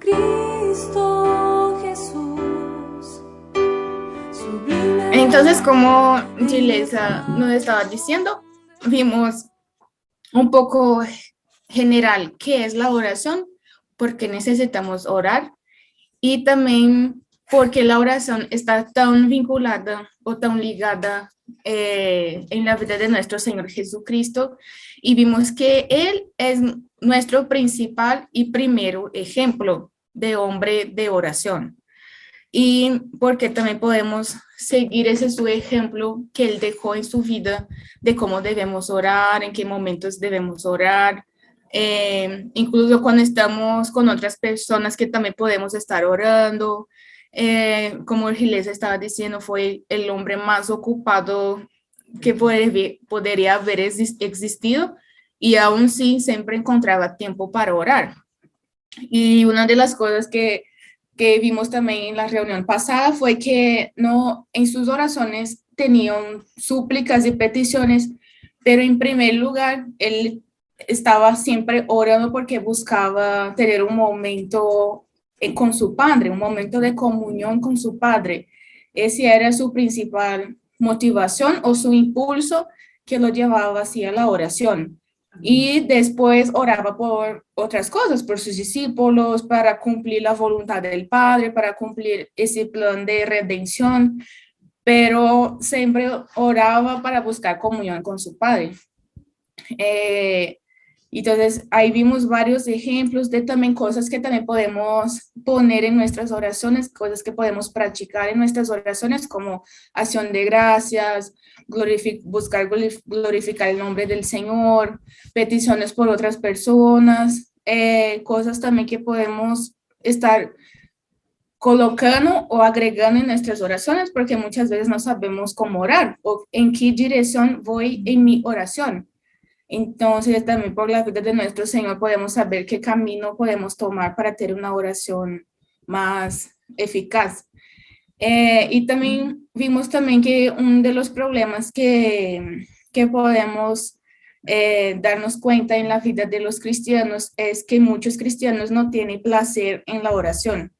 Cristo Jesús, Entonces, como Gilesa nos estaba diciendo, vimos un poco general qué es la oración, por qué necesitamos orar y también por qué la oración está tan vinculada o tan ligada en la vida de nuestro Señor Jesucristo. Y vimos que Él es nuestro principal y primero ejemplo de hombre de oración. Y porque también podemos seguir ese su ejemplo que él dejó en su vida de cómo debemos orar, en qué momentos debemos orar, incluso cuando estamos con otras personas que también podemos estar orando. Como Giles estaba diciendo, fue el hombre más ocupado que podría haber existido y aún sí siempre encontraba tiempo para orar. Y una de las cosas que vimos también en la reunión pasada fue que no, en sus oraciones tenían súplicas y peticiones, pero en primer lugar, él estaba siempre orando porque buscaba tener un momento con su padre, un momento de comunión con su padre. Ese era su principal motivación o su impulso que lo llevaba hacia la oración. Y después oraba por otras cosas, por sus discípulos, para cumplir la voluntad del Padre, para cumplir ese plan de redención, pero siempre oraba para buscar comunión con su Padre. Eh, entonces, ahí vimos varios ejemplos de también cosas que también podemos poner en nuestras oraciones, cosas que podemos practicar en nuestras oraciones, como acción de gracias, buscar glorificar el nombre del Señor, peticiones por otras personas, cosas también que podemos estar colocando o agregando en nuestras oraciones, porque muchas veces no sabemos cómo orar o en qué dirección voy en mi oración. Entonces, también por la vida de nuestro Señor podemos saber qué camino podemos tomar para tener una oración más eficaz. Y también vimos también que uno de los problemas que podemos darnos cuenta en la vida de los cristianos es que muchos cristianos no tienen placer en la oración,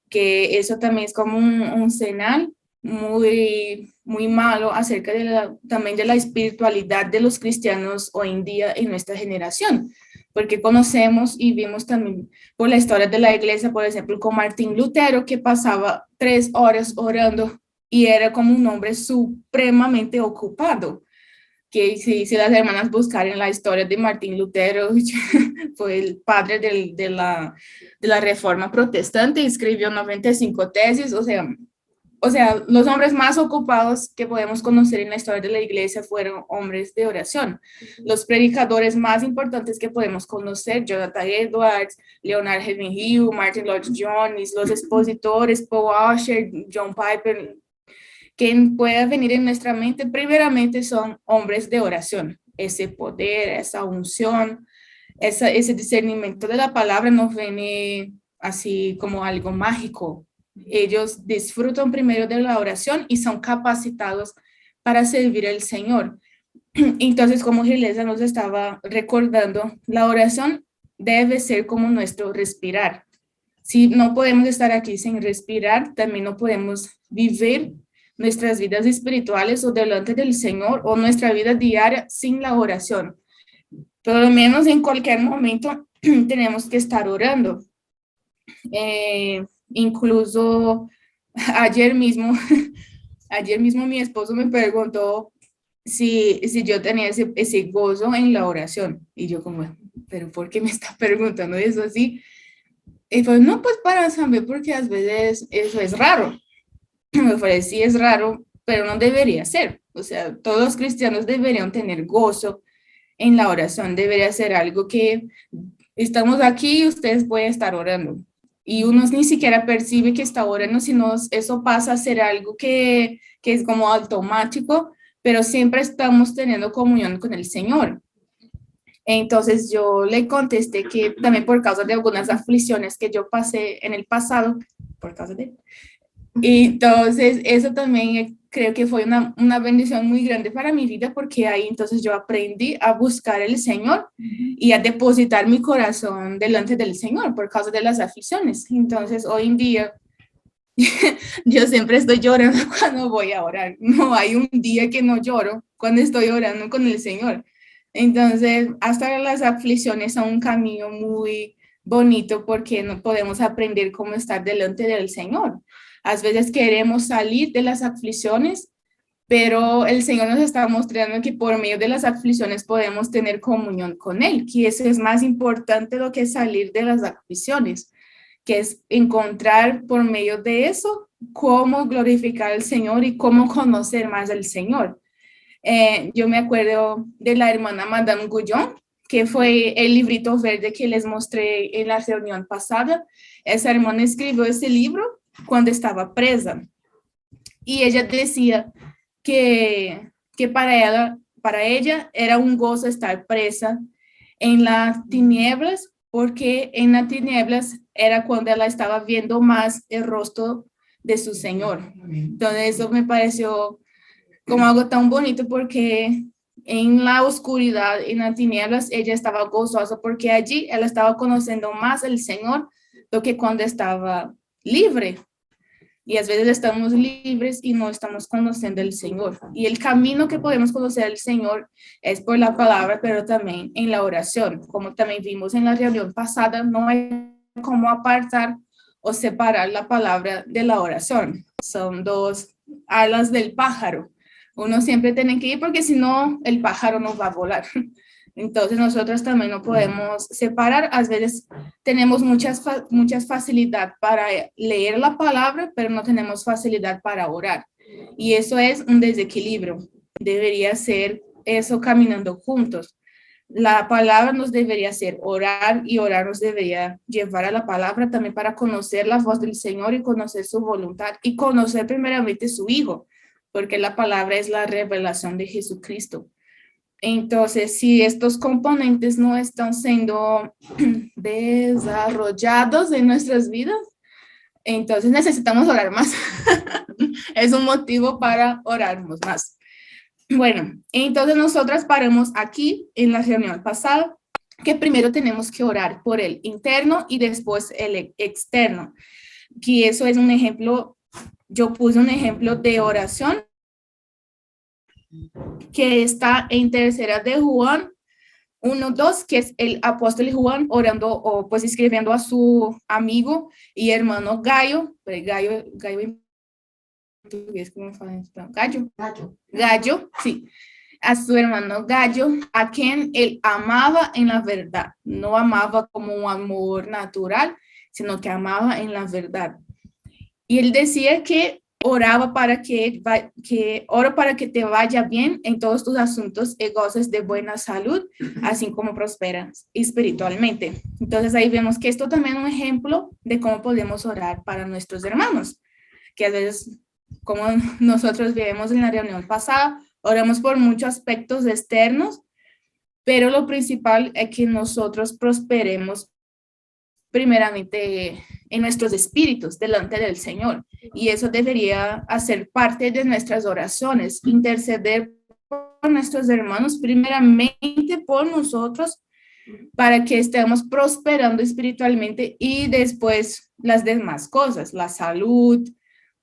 que eso también es como un señal muy malo acerca también de la espiritualidad de los cristianos hoy en día en nuestra generación, porque conocemos y vimos también por la historia de la iglesia, por ejemplo, con Martín Lutero, que pasaba 3 horas orando y era como un hombre supremamente ocupado, que si las hermanas buscaran la historia de Martín Lutero, fue el padre de la Reforma Protestante, escribió 95 tesis, o sea, los hombres más ocupados que podemos conocer en la historia de la iglesia fueron hombres de oración. Los predicadores más importantes que podemos conocer, Jonathan Edwards, Leonard Ravenhill, Martin Lloyd-Jones, los expositores, Paul Washer, John Piper, quien pueda venir en nuestra mente, primeramente son hombres de oración. Ese poder, esa unción, ese discernimiento de la palabra nos viene así como algo mágico. Ellos disfrutan primero de la oración y son capacitados para servir al Señor. Entonces, como Gilesa nos estaba recordando, la oración debe ser como nuestro respirar. Si no podemos estar aquí sin respirar, también no podemos vivir nuestras vidas espirituales o delante del Señor o nuestra vida diaria sin la oración. Por lo menos en cualquier momento tenemos que estar orando. Incluso ayer mismo, ayer mismo mi esposo me preguntó si yo tenía ese gozo en la oración. Y yo como, pero ¿por qué me está preguntando eso así? Y pues no, pues para saber, porque a veces eso es raro. Me parece sí es raro, pero no debería ser. O sea, todos los cristianos deberían tener gozo en la oración, debería ser algo que estamos aquí y ustedes pueden estar orando. Y uno ni siquiera percibe que está orando, sino eso pasa a ser algo que es como automático, pero siempre estamos teniendo comunión con el Señor. Entonces yo le contesté que también por causa de algunas aflicciones que yo pasé en el pasado, por causa de... Y entonces eso también creo que fue una bendición muy grande para mi vida porque ahí entonces yo aprendí a buscar al Señor y a depositar mi corazón delante del Señor por causa de las aflicciones. Entonces hoy en día yo siempre estoy llorando cuando voy a orar. No hay un día que no lloro cuando estoy orando con el Señor. Entonces, hasta las aflicciones son un camino muy bonito porque no podemos aprender cómo estar delante del Señor. A veces queremos salir de las aflicciones, pero el Señor nos está mostrando que por medio de las aflicciones podemos tener comunión con Él, que eso es más importante lo que salir de las aflicciones, que es encontrar por medio de eso cómo glorificar al Señor y cómo conocer más al Señor. Yo me acuerdo de la hermana Madame Guyon, que fue el librito verde que les mostré en la reunión pasada. Esa hermana escribió ese libro cuando estaba presa y ella decía que para ella era un gozo estar presa en las tinieblas, porque en las tinieblas era cuando ella estaba viendo más el rostro de su Señor. Entonces eso me pareció como algo tan bonito porque en la oscuridad, en las tinieblas, ella estaba gozosa porque allí ella estaba conociendo más al Señor do que cuando estaba libre. Y a veces estamos libres y no estamos conociendo al Señor. Y el camino que podemos conocer al Señor es por la palabra, pero también en la oración. Como también vimos en la reunión pasada, no hay cómo apartar o separar la palabra de la oración. Son dos alas del pájaro. Uno siempre tiene que ir porque si no, el pájaro no va a volar. Entonces nosotros también no podemos separar. A veces tenemos muchas facilidad para leer la palabra, pero no tenemos facilidad para orar. Y eso es un desequilibrio. Debería ser eso caminando juntos. La palabra nos debería hacer orar y orar nos debería llevar a la palabra también para conocer la voz del Señor y conocer su voluntad y conocer primeramente su Hijo, porque la palabra es la revelación de Jesucristo. Entonces, si estos componentes no están siendo desarrollados en nuestras vidas, entonces necesitamos orar más. Es un motivo para orarnos más. Bueno, entonces nosotras paramos aquí en la reunión pasada, que primero tenemos que orar por el interno y después el externo. Que eso es un ejemplo, yo puse un ejemplo de oración que está en tercera de Juan 1:2, que es el apóstol Juan orando o pues escribiendo a su amigo y hermano Gallo, Gallo, sí, a su hermano Gallo, a quien él amaba en la verdad, no amaba como un amor natural, sino que amaba en la verdad. Y él decía que oraba para ora para que te vaya bien en todos tus asuntos y goces de buena salud, así como prosperas espiritualmente. Entonces ahí vemos que esto también es un ejemplo de cómo podemos orar para nuestros hermanos, que a veces, como nosotros vimos en la reunión pasada, oramos por muchos aspectos externos, pero lo principal es que nosotros prosperemos primeramente en nuestros espíritus delante del Señor. Y eso debería hacer parte de nuestras oraciones, interceder por nuestros hermanos, primeramente por nosotros, para que estemos prosperando espiritualmente y después las demás cosas, la salud,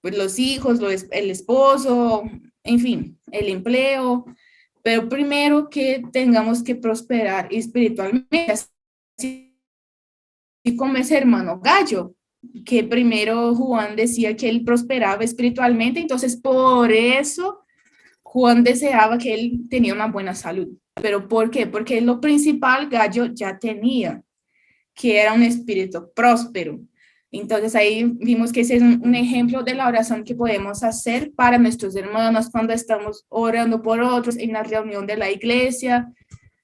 pues los hijos, el esposo, en fin, el empleo, pero primero que tengamos que prosperar espiritualmente, así como ese hermano Gallo, que primero Juan decía que él prosperaba espiritualmente, entonces por eso Juan deseaba que él tenía una buena salud. ¿Pero por qué? Porque lo principal Gallo ya tenía, que era un espíritu próspero. Entonces ahí vimos que ese es un ejemplo de la oración que podemos hacer para nuestros hermanos cuando estamos orando por otros en la reunión de la iglesia.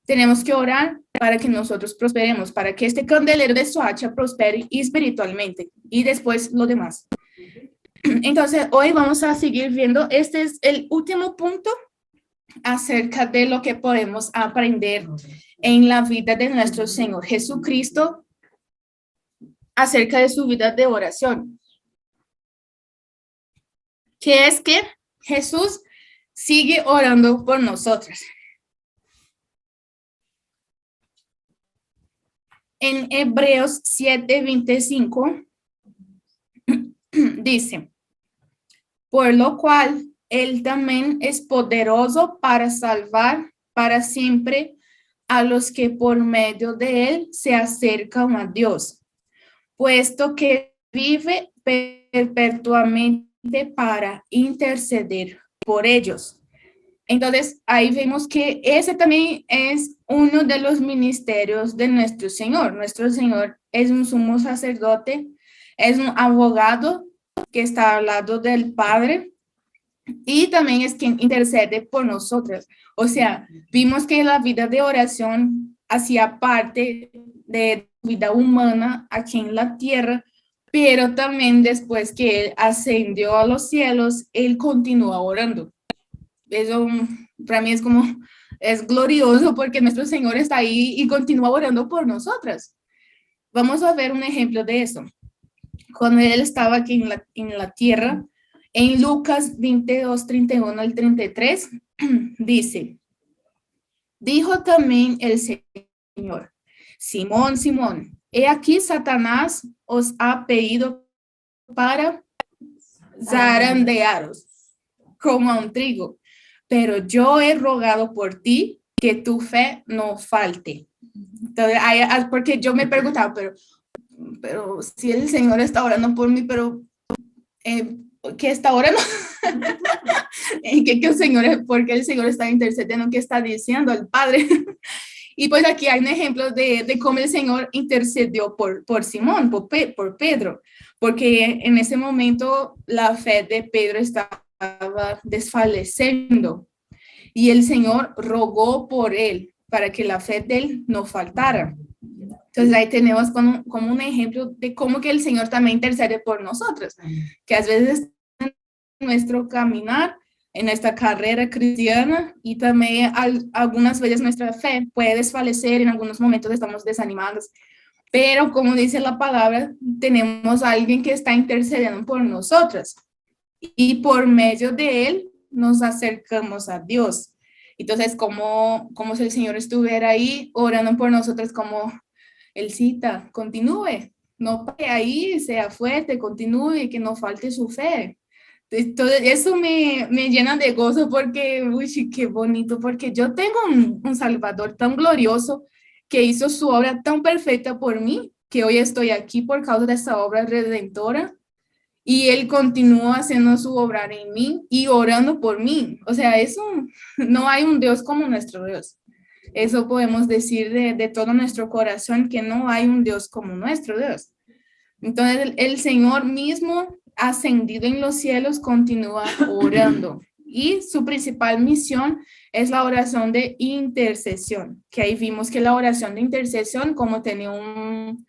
Tenemos que orar para que nosotros prosperemos, para que este candelero de Soacha prospere espiritualmente y después lo demás. Entonces, hoy vamos a seguir viendo, este es el último punto acerca de lo que podemos aprender en la vida de nuestro Señor Jesucristo, acerca de su vida de oración. ¿Qué es que Jesús sigue orando por nosotros. En Hebreos 7:25 dice, por lo cual él también es poderoso para salvar para siempre a los que por medio de él se acercan a Dios, puesto que vive perpetuamente para interceder por ellos. Entonces, ahí vemos que ese también es uno de los ministerios de nuestro Señor. Nuestro Señor es un sumo sacerdote, es un abogado que está al lado del Padre y también es quien intercede por nosotros. O sea, vimos que la vida de oración hacía parte de la vida humana aquí en la tierra, pero también después que Él ascendió a los cielos, Él continúa orando. Eso para mí es glorioso porque nuestro Señor está ahí y continúa orando por nosotras. Vamos a ver un ejemplo de eso. Cuando Él estaba aquí en la tierra, en Lucas 22:31 al 33, dice, dijo también el Señor, Simón, Simón, he aquí Satanás os ha pedido para zarandearos como a un trigo, pero yo he rogado por ti que tu fe no falte. Entonces, porque yo me preguntaba, pero si el Señor está orando por mí, pero ¿qué está orando? ¿Qué el Señor, porque el Señor está intercediendo? ¿Qué está diciendo el Padre? Y pues aquí hay un ejemplo de cómo el Señor intercedió por Simón, por Pedro, porque en ese momento la fe de Pedro estaba desfalleciendo y el Señor rogó por él para que la fe de él no faltara. Entonces ahí tenemos como un ejemplo de cómo que el Señor también intercede por nosotros, que a veces en nuestro caminar, en nuestra carrera cristiana y también algunas veces nuestra fe puede desfallecer, en algunos momentos estamos desanimados, pero como dice la palabra, tenemos a alguien que está intercediendo por nosotros y por medio de él nos acercamos a Dios. Entonces, como si el Señor estuviera ahí orando por nosotros, como Él cita, continúe, no pare ahí, sea fuerte, continúe, que no falte su fe. Entonces, eso me llena de gozo porque, uy, qué bonito, porque yo tengo un Salvador tan glorioso que hizo su obra tan perfecta por mí, que hoy estoy aquí por causa de esa obra redentora. Y Él continúa haciendo su obra en mí y orando por mí. O sea, eso, no hay un Dios como nuestro Dios. Eso podemos decir de todo nuestro corazón, que no hay un Dios como nuestro Dios. Entonces, el Señor mismo, ascendido en los cielos, continúa orando. Y su principal misión es la oración de intercesión, que ahí vimos que la oración de intercesión, como tenía un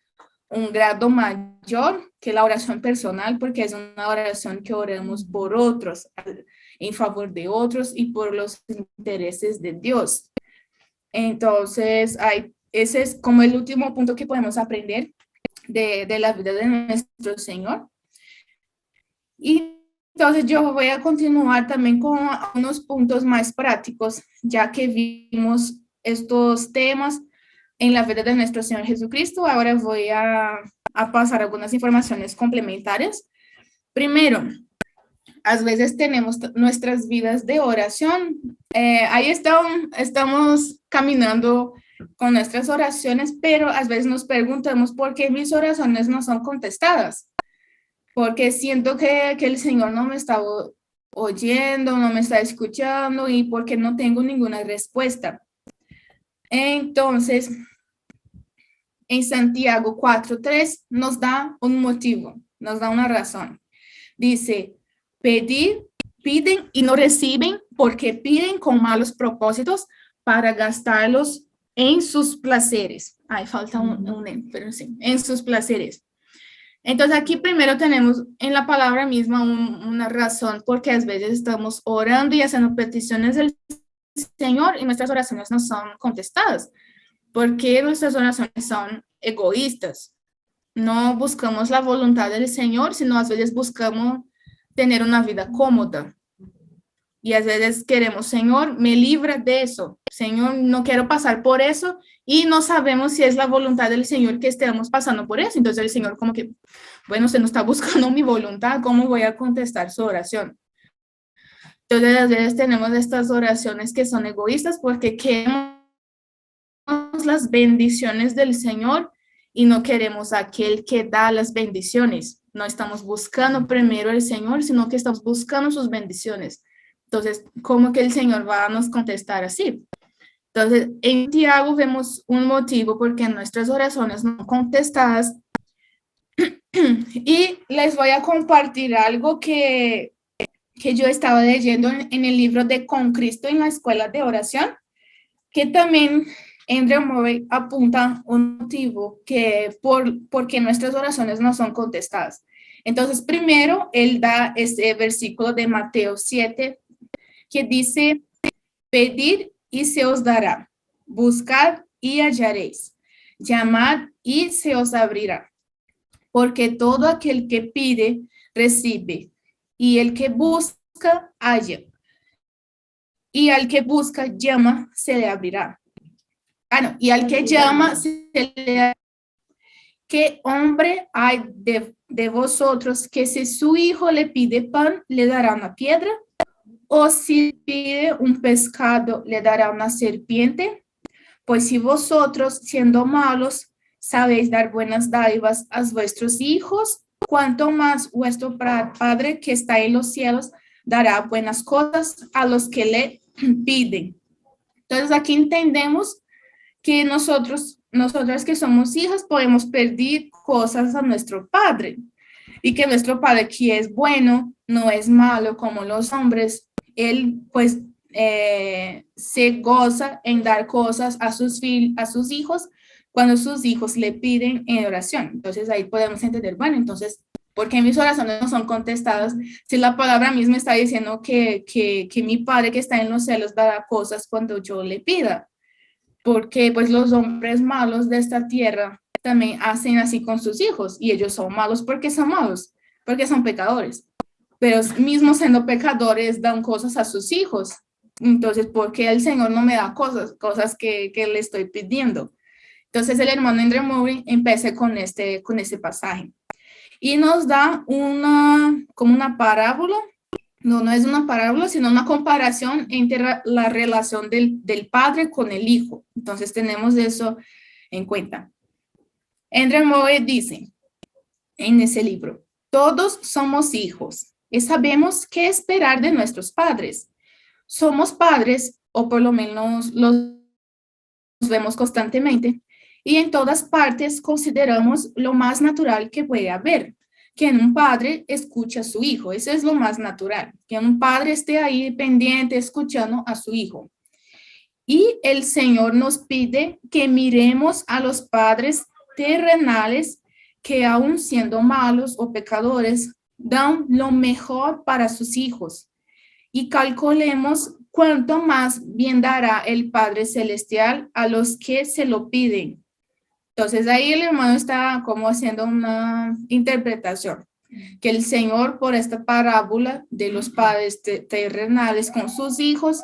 grado mayor que la oración personal, porque es una oración que oramos por otros, en favor de otros y por los intereses de Dios. Entonces, ese es como el último punto que podemos aprender de la vida de nuestro Señor. Y entonces yo voy a continuar también con unos puntos más prácticos, ya que vimos estos temas en la vida de nuestro Señor Jesucristo. Ahora voy a pasar algunas informaciones complementarias. Primero, a veces tenemos nuestras vidas de oración. Ahí estamos caminando con nuestras oraciones, pero a veces nos preguntamos por qué mis oraciones no son contestadas. Porque siento que el Señor no me está oyendo, no me está escuchando y porque no tengo ninguna respuesta. Entonces, en Santiago 4:3 nos da un motivo, nos da una razón. Dice, piden y no reciben porque piden con malos propósitos para gastarlos en sus placeres. Ay, falta pero sí, en sus placeres. Entonces aquí primero tenemos en la palabra misma una razón porque a veces estamos orando y haciendo peticiones del Señor y nuestras oraciones no son contestadas. Porque nuestras oraciones son egoístas. No buscamos la voluntad del Señor, sino a veces buscamos tener una vida cómoda. Y a veces queremos, Señor, me libra de eso. Señor, no quiero pasar por eso. Y no sabemos si es la voluntad del Señor que estemos pasando por eso. Entonces el Señor como que, bueno, usted no está buscando mi voluntad, ¿cómo voy a contestar su oración? Entonces a veces tenemos estas oraciones que son egoístas porque queremos las bendiciones del Señor y no queremos aquel que da las bendiciones. No estamos buscando primero el Señor, sino que estamos buscando sus bendiciones. Entonces, ¿cómo que el Señor va a nos contestar así? Entonces, en Tiago vemos un motivo porque nuestras oraciones no contestadas. Y les voy a compartir algo que yo estaba leyendo en el libro de Con Cristo en la Escuela de Oración, que también Andrew Murray apunta un motivo que porque nuestras oraciones no son contestadas. Entonces, primero, él da este versículo de Mateo 7, que dice, pedid y se os dará, buscad y hallaréis, llamad y se os abrirá, porque todo aquel que pide, recibe, y el que busca, halla, y al que busca, llama, se le abrirá. Y al que llama, se le... ¿Qué hombre hay de vosotros que si su hijo le pide pan, le dará una piedra? ¿O si pide un pescado, le dará una serpiente? Pues si vosotros, siendo malos, sabéis dar buenas dádivas a vuestros hijos, cuanto más vuestro Padre que está en los cielos dará buenas cosas a los que le piden. Entonces aquí entendemos que nosotras que somos hijas podemos pedir cosas a nuestro Padre y que nuestro Padre, que es bueno, no es malo como los hombres, él pues se goza en dar cosas a sus hijos cuando sus hijos le piden en oración. Entonces ahí podemos entender, bueno, entonces, ¿por qué mis oraciones no son contestadas si la palabra misma está diciendo que mi Padre que está en los cielos dará cosas cuando yo le pida? Porque pues los hombres malos de esta tierra también hacen así con sus hijos y ellos son malos, porque son pecadores, pero mismo siendo pecadores dan cosas a sus hijos. Entonces, ¿por qué el Señor no me da cosas que le estoy pidiendo? Entonces el hermano Andrew Murray empieza con este pasaje y nos da como una parábola. No es una parábola, sino una comparación entre la relación del padre con el hijo. Entonces tenemos eso en cuenta. Andrew Murray dice en ese libro, todos somos hijos y sabemos qué esperar de nuestros padres. Somos padres, o por lo menos los vemos constantemente, y en todas partes consideramos lo más natural que puede haber, que un padre escuche a su hijo. Eso es lo más natural, que un padre esté ahí pendiente, escuchando a su hijo. Y el Señor nos pide que miremos a los padres terrenales que aun siendo malos o pecadores, dan lo mejor para sus hijos. Y calculemos cuánto más bien dará el Padre Celestial a los que se lo piden. Entonces ahí el hermano está como haciendo una interpretación, que el Señor por esta parábola de los padres terrenales con sus hijos,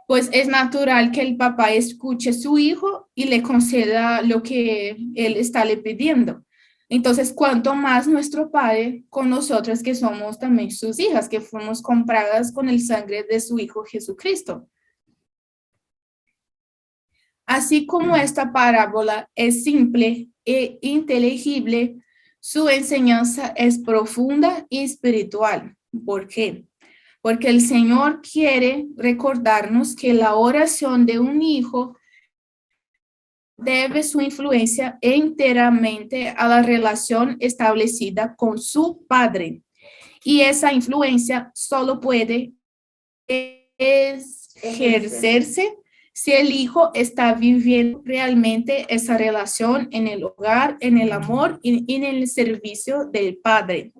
pues es natural que el papá escuche a su hijo y le conceda lo que él está le pidiendo. Entonces, cuanto más nuestro Padre con nosotras que somos también sus hijas, que fuimos compradas con el sangre de su Hijo Jesucristo. Así como esta parábola es simple e inteligible, su enseñanza es profunda y espiritual. ¿Por qué? Porque el Señor quiere recordarnos que la oración de un hijo debe su influencia enteramente a la relación establecida con su padre. Y esa influencia solo puede ejercerse si el hijo está viviendo realmente esa relación en el hogar, en el amor y en el servicio del padre.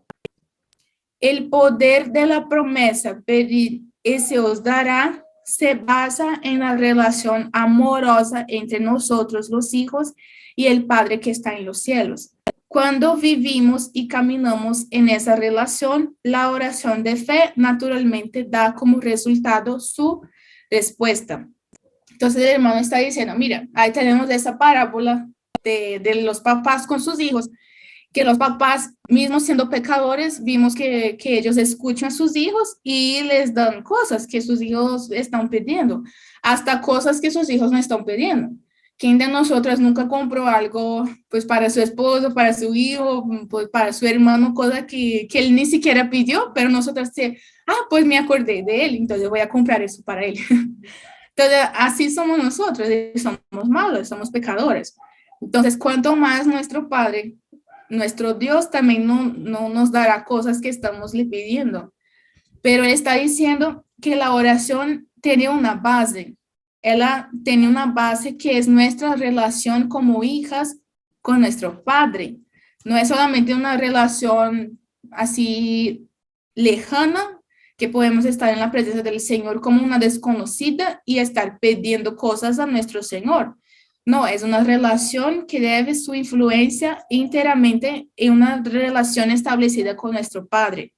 El poder de la promesa, pedid y se os dará, se basa en la relación amorosa entre nosotros los hijos y el Padre que está en los cielos. Cuando vivimos y caminamos en esa relación, la oración de fe naturalmente da como resultado su respuesta. Entonces el hermano está diciendo, mira, ahí tenemos esa parábola de los papás con sus hijos, que los papás, mismos siendo pecadores, vimos que ellos escuchan a sus hijos y les dan cosas que sus hijos están pidiendo, hasta cosas que sus hijos no están pidiendo. ¿Quién de nosotros nunca compró algo pues para su esposo, para su hijo, pues para su hermano, cosa que él ni siquiera pidió, pero nosotros sí, pues me acordé de él, entonces voy a comprar eso para él. Entonces, así somos nosotros, somos malos, somos pecadores. Entonces, cuanto más nuestro Padre, nuestro Dios también no nos dará cosas que estamos le pidiendo. Pero él está diciendo que la oración tiene una base. Ella tiene una base que es nuestra relación como hijas con nuestro Padre. No es solamente una relación así lejana, que podemos estar en la presencia del Señor como una desconocida y estar pidiendo cosas a nuestro Señor. No, es una relación que debe su influencia enteramente en una relación establecida con nuestro Padre.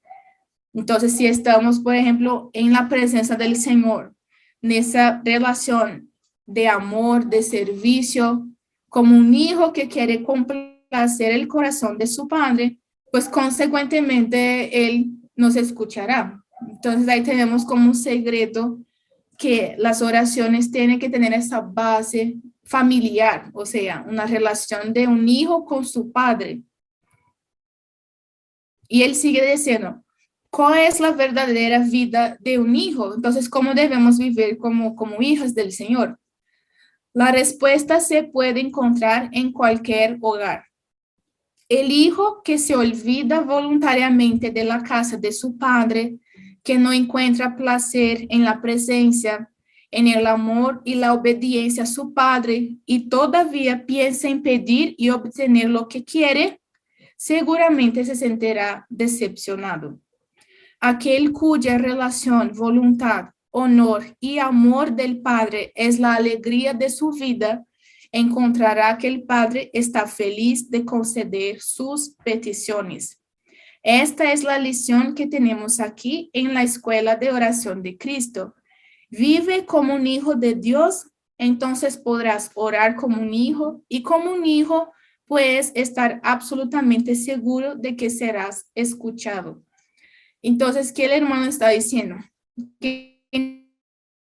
Entonces, si estamos, por ejemplo, en la presencia del Señor, en esa relación de amor, de servicio, como un hijo que quiere complacer el corazón de su padre, pues consecuentemente Él nos escuchará. Entonces, ahí tenemos como un secreto que las oraciones tienen que tener esa base familiar, o sea, una relación de un hijo con su padre. Y él sigue diciendo, ¿cuál es la verdadera vida de un hijo? Entonces, ¿cómo debemos vivir como hijas del Señor? La respuesta se puede encontrar en cualquier hogar. El hijo que se olvida voluntariamente de la casa de su padre, que no encuentra placer en la presencia, en el amor y la obediencia a su padre, y todavía piensa en pedir y obtener lo que quiere, seguramente se sentirá decepcionado. Aquel cuya relación, voluntad, honor y amor del Padre es la alegría de su vida, encontrará que el Padre está feliz de conceder sus peticiones. Esta es la lección que tenemos aquí en la Escuela de Oración de Cristo. Vive como un hijo de Dios, entonces podrás orar como un hijo, y como un hijo puedes estar absolutamente seguro de que serás escuchado. Entonces, ¿qué el hermano está diciendo? Que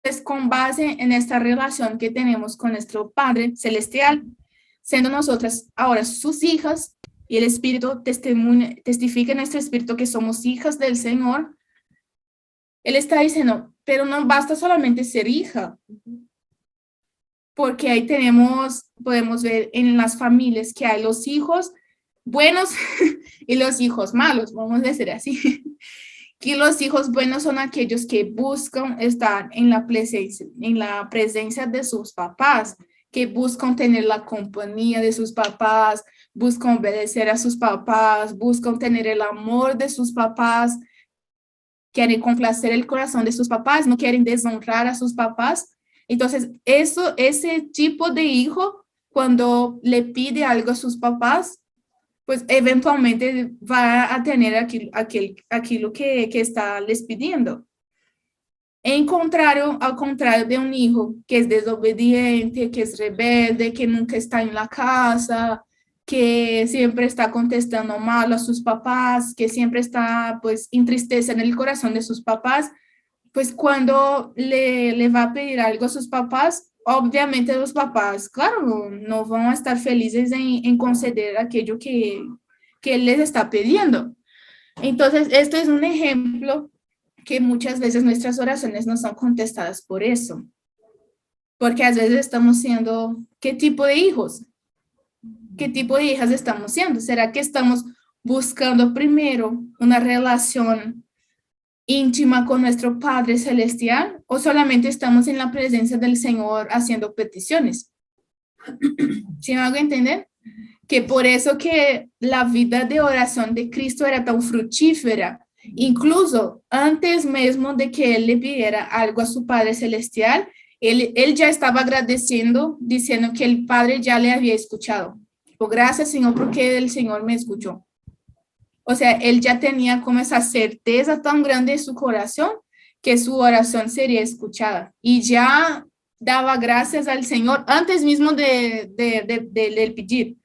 es con base en esta relación que tenemos con nuestro Padre Celestial, siendo nosotras ahora sus hijas, y el Espíritu testifica en nuestro espíritu que somos hijas del Señor. Él está diciendo, pero no basta solamente ser hija, porque ahí podemos ver en las familias que hay los hijos buenos y los hijos malos, vamos a decir así. Que los hijos buenos son aquellos que buscan estar en la presencia de sus papás, que buscan tener la compañía de sus papás, buscan obedecer a sus papás, buscan tener el amor de sus papás, quieren complacer el corazón de sus papás, no quieren deshonrar a sus papás. Entonces, ese tipo de hijo, cuando le pide algo a sus papás, pues eventualmente va a tener aquello que está les pidiendo. Al contrario de un hijo que es desobediente, que es rebelde, que nunca está en la casa, que siempre está contestando mal a sus papás, que siempre está, pues, entristece en el corazón de sus papás, pues cuando le va a pedir algo a sus papás, obviamente los papás, claro, no van a estar felices en conceder aquello que él les está pidiendo. Entonces, esto es un ejemplo que muchas veces nuestras oraciones no son contestadas por eso, porque a veces estamos siendo, ¿qué tipo de hijos? ¿Qué tipo de hijas estamos siendo? ¿Será que estamos buscando primero una relación íntima con nuestro Padre Celestial o solamente estamos en la presencia del Señor haciendo peticiones? ¿Sí me hago entender? Que por eso que la vida de oración de Cristo era tan fructífera, incluso antes mismo de que Él le pidiera algo a su Padre Celestial, él ya estaba agradeciendo, diciendo que el Padre ya le había escuchado, gracias, Señor, porque el Señor me escuchó. O sea, él ya tenía como esa certeza tan grande en su corazón que su oración sería escuchada. Y ya daba gracias al Señor antes mismo del pedir.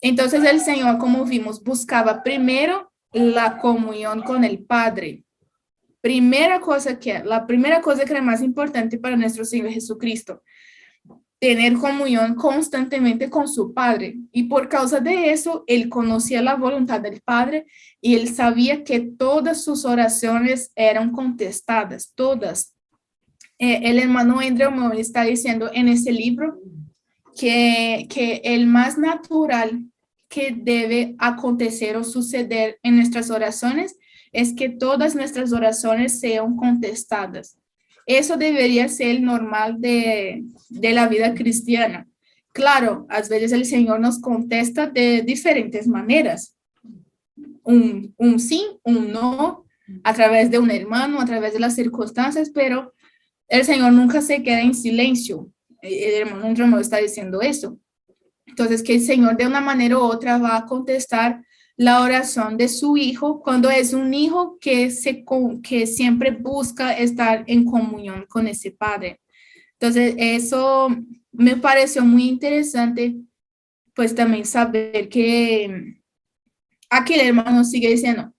Entonces el Señor, como vimos, buscaba primero la comunión con el Padre. La primera cosa que era más importante para nuestro Señor Jesucristo, tener comunión constantemente con su Padre. Y por causa de eso, él conocía la voluntad del Padre y él sabía que todas sus oraciones eran contestadas, todas. El hermano Andrew Murray está diciendo en ese libro que el más natural que debe acontecer o suceder en nuestras oraciones es que todas nuestras oraciones sean contestadas. Eso debería ser normal de la vida cristiana. Claro, a veces el Señor nos contesta de diferentes maneras. Un sí, un no, a través de un hermano, a través de las circunstancias, pero el Señor nunca se queda en silencio. El hermano Andrés está diciendo eso. Entonces, que el Señor de una manera u otra va a contestar la oración de su hijo cuando es un hijo que siempre busca estar en comunión con ese padre. Entonces, eso me pareció muy interesante, pues también saber que aquí el hermano sigue diciendo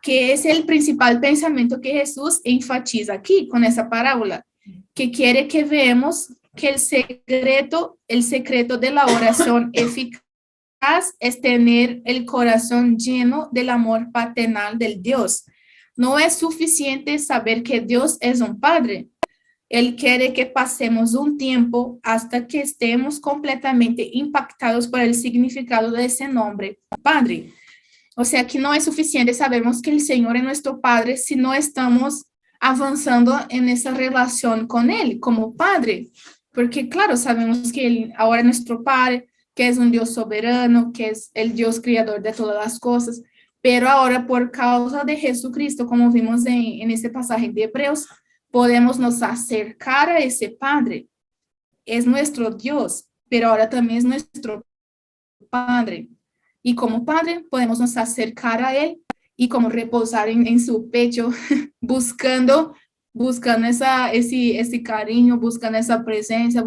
que es el principal pensamiento que Jesús enfatiza aquí con esa parábola, que quiere que veamos que el secreto de la oración eficaz es tener el corazón lleno del amor paternal del Dios. No es suficiente saber que Dios es un Padre. Él quiere que pasemos un tiempo hasta que estemos completamente impactados por el significado de ese nombre, Padre. O sea, que no es suficiente sabermos que el Señor es nuestro Padre si no estamos avanzando en esa relación con Él como Padre. Porque, claro, sabemos que Él ahora es nuestro Padre, que es un Dios soberano, que es el Dios creador de todas las cosas. Pero ahora, por causa de Jesucristo, como vimos en ese pasaje de Hebreos, podemos nos acercar a ese Padre. Es nuestro Dios, pero ahora también es nuestro Padre. Y como Padre podemos nos acercar a Él y como reposar en su pecho, buscando ese cariño, buscando esa presencia,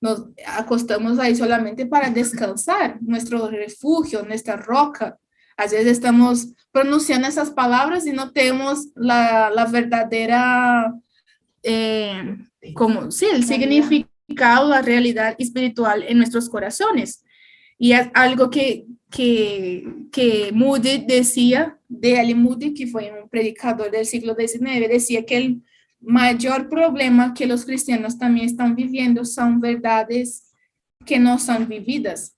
nos acostamos ahí solamente para descansar, nuestro refugio, nuestra roca. A veces estamos pronunciando esas palabras y no tenemos la verdadera, el significado, la realidad espiritual en nuestros corazones. Y es algo que Moody decía, de Ali Moody, que fue un predicador del siglo XIX, decía que el mayor problema que los cristianos también están viviendo son verdades que no son vividas.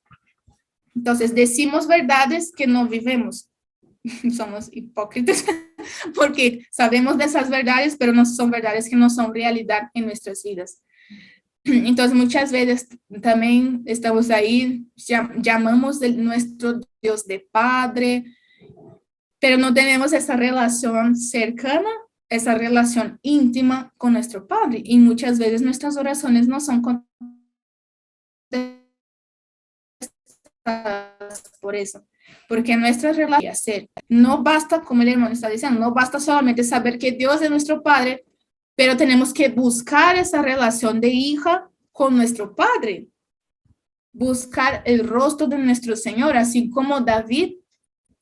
Entonces, decimos verdades que no vivimos. Somos hipócritas porque sabemos de esas verdades, pero no son verdades que no son realidad en nuestras vidas. Entonces, muchas veces también estamos ahí, llamamos a nuestro Dios de Padre, pero no tenemos esa relación cercana, esa relación íntima con nuestro Padre. Y muchas veces nuestras oraciones no son contestadas por eso, porque nuestra relación no basta, como el hermano está diciendo, no basta solamente saber que Dios es nuestro Padre, pero tenemos que buscar esa relación de hija con nuestro Padre, buscar el rostro de nuestro Señor, así como David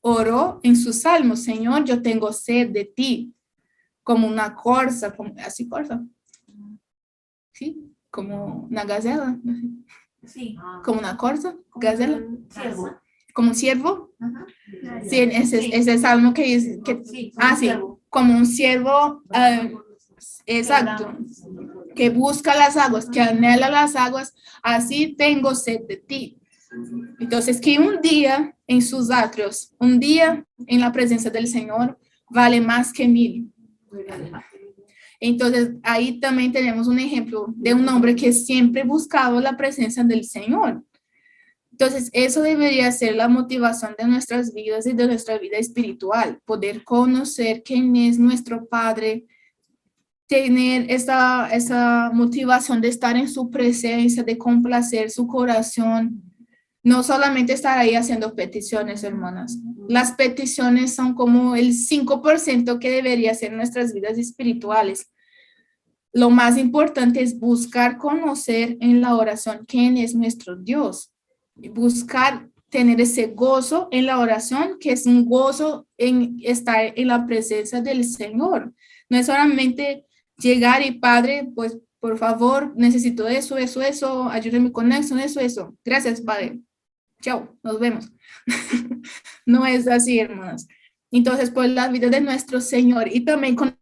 oró en sus salmos: Señor, yo tengo sed de ti, como una corza, así corza, ¿sí? Como una gacela, sí. Como una corza, gacela, como un ciervo. Sí, ese salmo que dice, sí, como un ciervo, exacto, que busca las aguas, que anhela las aguas, así tengo sed de ti. Entonces, que un día en sus atrios, un día en la presencia del Señor, vale más que 1000. Entonces, ahí también tenemos un ejemplo de un hombre que siempre buscaba la presencia del Señor. Entonces, eso debería ser la motivación de nuestras vidas y de nuestra vida espiritual, poder conocer quién es nuestro Padre, tener esa motivación de estar en su presencia, de complacer su corazón, No solamente estar ahí haciendo peticiones, hermanas. Las peticiones son como el 5% que debería ser nuestras vidas espirituales. Lo más importante es buscar conocer en la oración quién es nuestro Dios. Buscar tener ese gozo en la oración, que es un gozo en estar en la presencia del Señor. No es solamente llegar y Padre, pues por favor, necesito eso, ayúdame con eso. Gracias, Padre. Chao, nos vemos. No es así, hermanos. Entonces, pues la vida de nuestro Señor y también con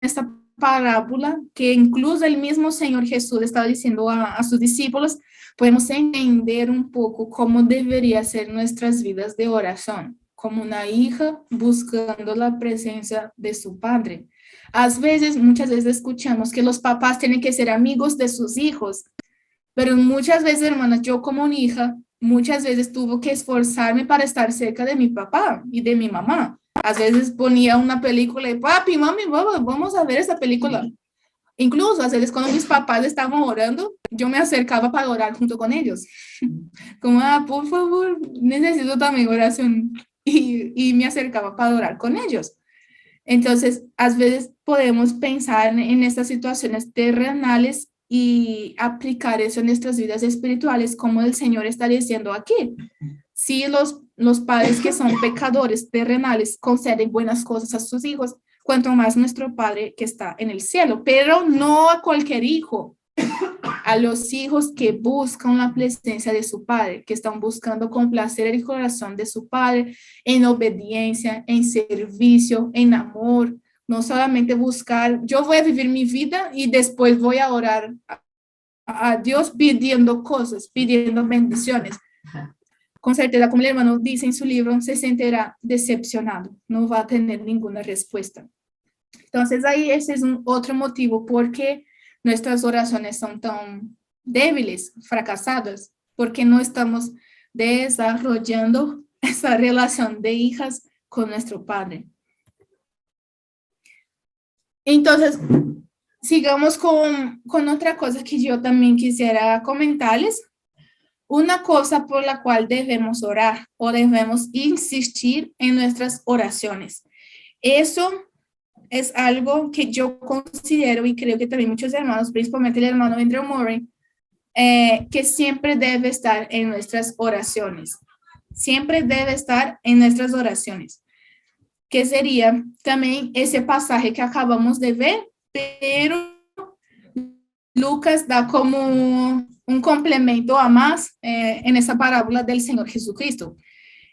esta parábola que incluso el mismo Señor Jesús estaba diciendo a sus discípulos, podemos entender un poco cómo debería ser nuestras vidas de oración, como una hija buscando la presencia de su padre. Muchas veces escuchamos que los papás tienen que ser amigos de sus hijos, pero muchas veces, hermanas, yo como una hija, muchas veces tuve que esforzarme para estar cerca de mi papá y de mi mamá. A veces ponía una película y papi, mami, vamos a ver esa película. Incluso a veces cuando mis papás estaban orando, yo me acercaba para orar junto con ellos. Como, por favor, necesito también oración. Y me acercaba para orar con ellos. Entonces, a veces podemos pensar en estas situaciones terrenales y aplicar eso en nuestras vidas espirituales, como el Señor está diciendo aquí. Si los padres que son pecadores terrenales conceden buenas cosas a sus hijos, cuanto más nuestro Padre que está en el cielo, pero no a cualquier hijo, a los hijos que buscan la presencia de su Padre, que están buscando complacer el corazón de su Padre en obediencia, en servicio, en amor, no solamente buscar, yo voy a vivir mi vida y después voy a orar a Dios pidiendo cosas, pidiendo bendiciones. Con certeza, como el hermano dice en su libro, se sentirá decepcionado, no va a tener ninguna respuesta. Entonces ahí ese es otro motivo porque nuestras oraciones son tan débiles, fracasadas, porque no estamos desarrollando esa relación de hijas con nuestro Padre. Entonces, sigamos con otra cosa que yo también quisiera comentarles. Una cosa por la cual debemos orar o debemos insistir en nuestras oraciones. Eso es algo que yo considero y creo que también muchos hermanos, principalmente el hermano Andrew Murray, que siempre debe estar en nuestras oraciones. Siempre debe estar en nuestras oraciones. Que sería también ese pasaje que acabamos de ver, pero Lucas da como un complemento a más en esa parábola del Señor Jesucristo.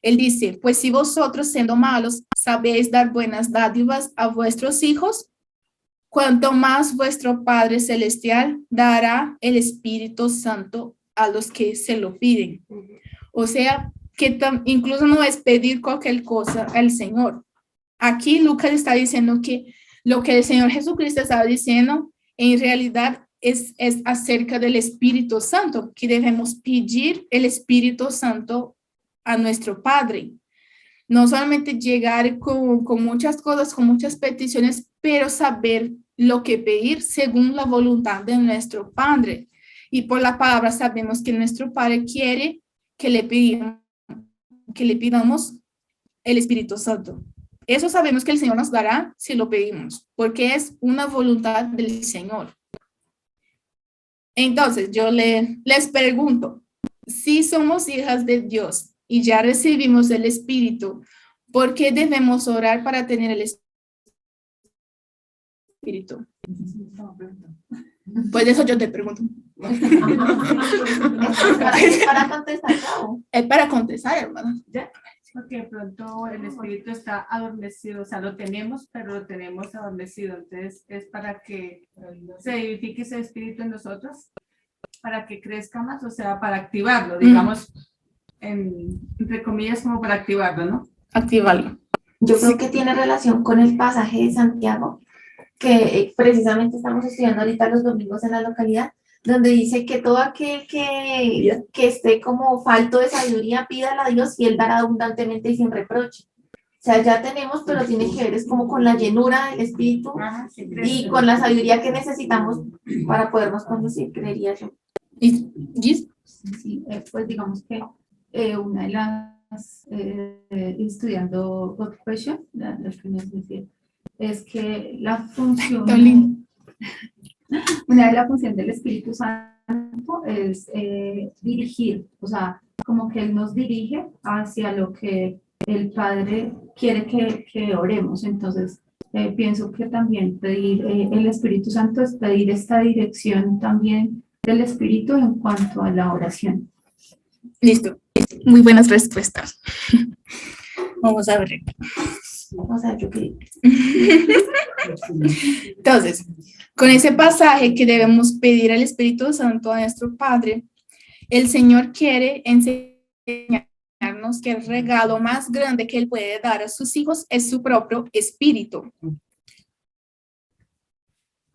Él dice, pues si vosotros siendo malos sabéis dar buenas dádivas a vuestros hijos, cuanto más vuestro Padre Celestial dará el Espíritu Santo a los que se lo piden. O sea, que incluso no es pedir cualquier cosa al Señor. Aquí Lucas está diciendo que lo que el Señor Jesucristo estaba diciendo en realidad es acerca del Espíritu Santo, que debemos pedir el Espíritu Santo a nuestro Padre. No solamente llegar con muchas cosas, con muchas peticiones, pero saber lo que pedir según la voluntad de nuestro Padre. Y por la palabra sabemos que nuestro Padre quiere que le pidamos el Espíritu Santo. Eso sabemos que el Señor nos dará si lo pedimos, porque es una voluntad del Señor. Entonces, yo les pregunto, si somos hijas de Dios y ya recibimos el Espíritu, ¿por qué debemos orar para tener el Espíritu? Pues eso yo te pregunto. Para contestar, ¿no? Es para contestar, hermana. ¿Ya? Porque de pronto el espíritu está adormecido, o sea, lo tenemos, pero lo tenemos adormecido. Entonces, es para que se vivifique ese espíritu en nosotros, para que crezca más, o sea, para activarlo, digamos, entre comillas, como para activarlo, ¿no? Activarlo. Yo creo que tiene relación con el pasaje de Santiago, que precisamente estamos estudiando ahorita los domingos en la localidad, donde dice que todo aquel que esté como falto de sabiduría, pídala a Dios y Él dará abundantemente y sin reproche. O sea, ya tenemos, pero tiene que ver es como con la llenura del Espíritu y con la sabiduría que necesitamos para podernos conducir, creería yo. ¿Y? Sí. pues digamos que una de las, estudiando occupation, la que nos decía, es que la función, Tolín. una de las funciones del Espíritu Santo es dirigir, o sea, como que Él nos dirige hacia lo que el Padre quiere que oremos. Entonces, pienso que también pedir el Espíritu Santo es pedir esta dirección también del Espíritu en cuanto a la oración. Listo. Muy buenas respuestas. Vamos a ver. O sea, yo que Entonces, con ese pasaje que debemos pedir al Espíritu Santo a nuestro Padre, el Señor quiere enseñarnos que el regalo más grande que Él puede dar a sus hijos es su propio Espíritu.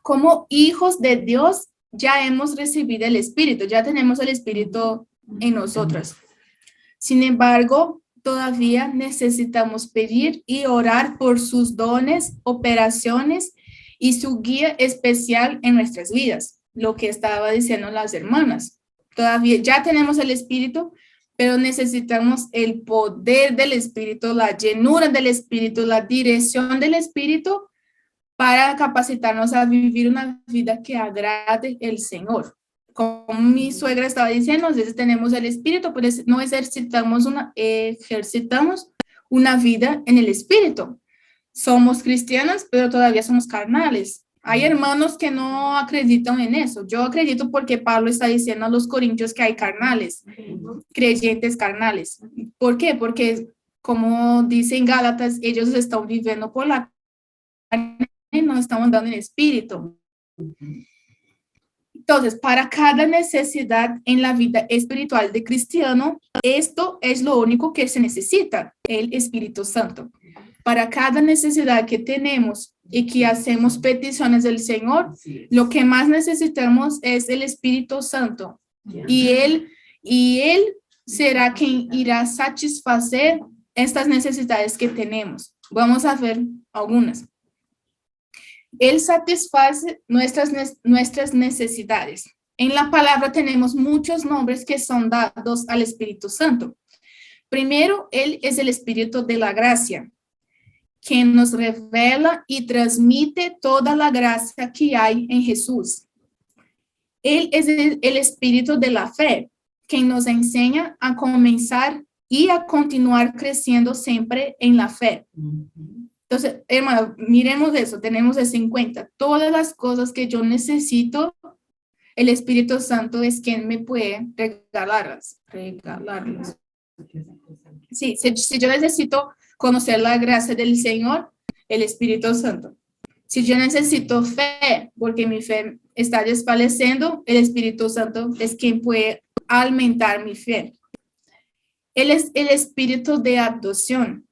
Como hijos de Dios, ya hemos recibido el Espíritu, ya tenemos el Espíritu en nosotros. Sin embargo, todavía necesitamos pedir y orar por sus dones, operaciones y su guía especial en nuestras vidas, lo que estaba diciendo las hermanas. Todavía ya tenemos el Espíritu, pero necesitamos el poder del Espíritu, la llenura del Espíritu, la dirección del Espíritu para capacitarnos a vivir una vida que agrade al Señor. Como mi suegra estaba diciendo, a veces tenemos el Espíritu, pero no ejercitamos una vida en el Espíritu. Somos cristianas, pero todavía somos carnales. Hay hermanos que no acreditan en eso. Yo acredito porque Pablo está diciendo a los corintios que hay carnales, creyentes carnales. ¿Por qué? Porque, como dice en Gálatas, ellos están viviendo por la carne, no están andando en espíritu. Entonces, para cada necesidad en la vida espiritual de cristiano, esto es lo único que se necesita, el Espíritu Santo. Para cada necesidad que tenemos y que hacemos peticiones del Señor, lo que más necesitamos es el Espíritu Santo. Y Él será quien irá a satisfacer estas necesidades que tenemos. Vamos a ver algunas. Él satisface nuestras necesidades. En la palabra tenemos muchos nombres que son dados al Espíritu Santo. Primero, Él es el Espíritu de la gracia, quien nos revela y transmite toda la gracia que hay en Jesús. Él es el Espíritu de la fe, quien nos enseña a comenzar y a continuar creciendo siempre en la fe. Entonces, hermano, miremos eso, tenemos eso en cuenta. Todas las cosas que yo necesito, el Espíritu Santo es quien me puede regalarlas. Sí, si yo necesito conocer la gracia del Señor, el Espíritu Santo. Si yo necesito fe, porque mi fe está desfalleciendo, el Espíritu Santo es quien puede aumentar mi fe. Él es el Espíritu de adopción,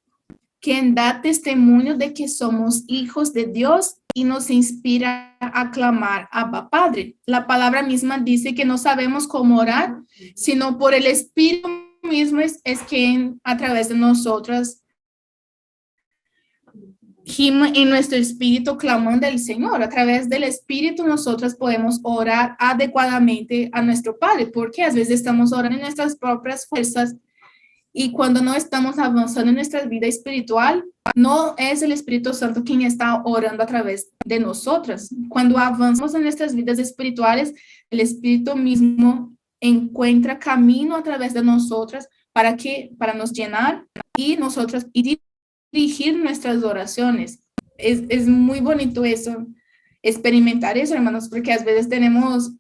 quien da testimonio de que somos hijos de Dios y nos inspira a clamar Abba Padre. La palabra misma dice que no sabemos cómo orar, sino por el Espíritu mismo es quien a través de nosotras gime en nuestro espíritu clamando al Señor. A través del Espíritu nosotros podemos orar adecuadamente a nuestro Padre, porque a veces estamos orando en nuestras propias fuerzas. Y cuando no estamos avanzando en nuestra vida espiritual, no es el Espíritu Santo quien está orando a través de nosotras. Cuando avanzamos en nuestras vidas espirituales, el Espíritu mismo encuentra camino a través de nosotras para nos llenar y nosotras y dirigir nuestras oraciones. Es muy bonito eso, experimentar eso, hermanos, porque a veces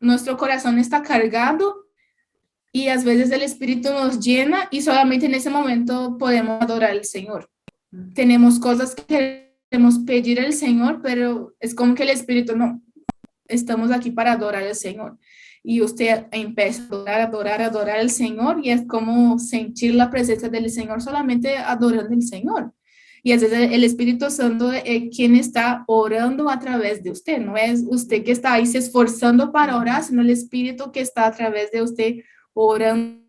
nuestro corazón está cargado y a veces el Espíritu nos llena y solamente en ese momento podemos adorar al Señor. Tenemos cosas que queremos pedir al Señor, pero es como que el Espíritu no, estamos aquí para adorar al Señor. Y usted empieza a adorar al Señor y es como sentir la presencia del Señor solamente adorando al Señor. Y a veces el Espíritu Santo es quien está orando a través de usted. No es usted que está ahí se esforzando para orar, sino el Espíritu que está a través de usted orando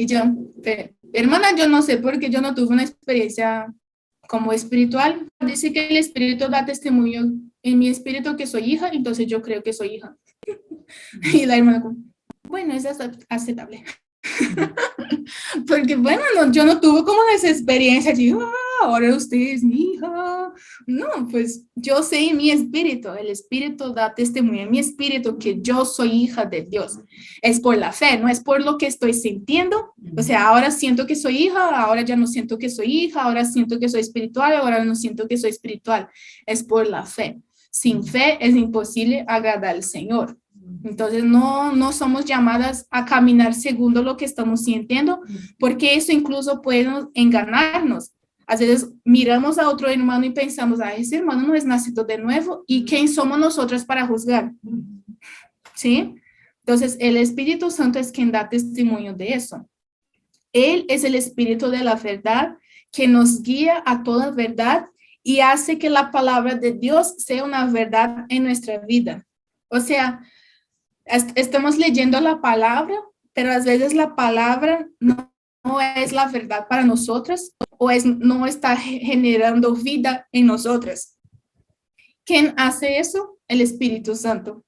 Y yo, hermana, yo no sé porque yo no tuve una experiencia como espiritual. Dice que el espíritu da testimonio en mi espíritu que soy hija, entonces yo creo que soy hija. Y la hermana como, bueno, es aceptable. Porque bueno, yo no tuve como esa experiencia de, ahora usted es mi hija. No, pues yo sé en mi espíritu, el espíritu da testimonio en mi espíritu que yo soy hija de Dios. Es por la fe, no es por lo que estoy sintiendo. O sea, ahora siento que soy hija, ahora ya no siento que soy hija, ahora siento que soy espiritual, ahora no siento que soy espiritual. Es por la fe. Sin fe es imposible agradar al Señor. Entonces no somos llamadas a caminar segundo lo que estamos sintiendo, porque eso incluso puede engañarnos. A veces miramos a otro hermano y pensamos, ese hermano no es nacido de nuevo, ¿y quién somos nosotros para juzgar? ¿Sí? Entonces el Espíritu Santo es quien da testimonio de eso. Él es el Espíritu de la verdad que nos guía a toda verdad y hace que la palabra de Dios sea una verdad en nuestra vida. O sea, estamos leyendo la palabra, pero a veces la palabra no es la verdad para nosotros o no está generando vida en nosotros. ¿Quién hace eso? El Espíritu Santo.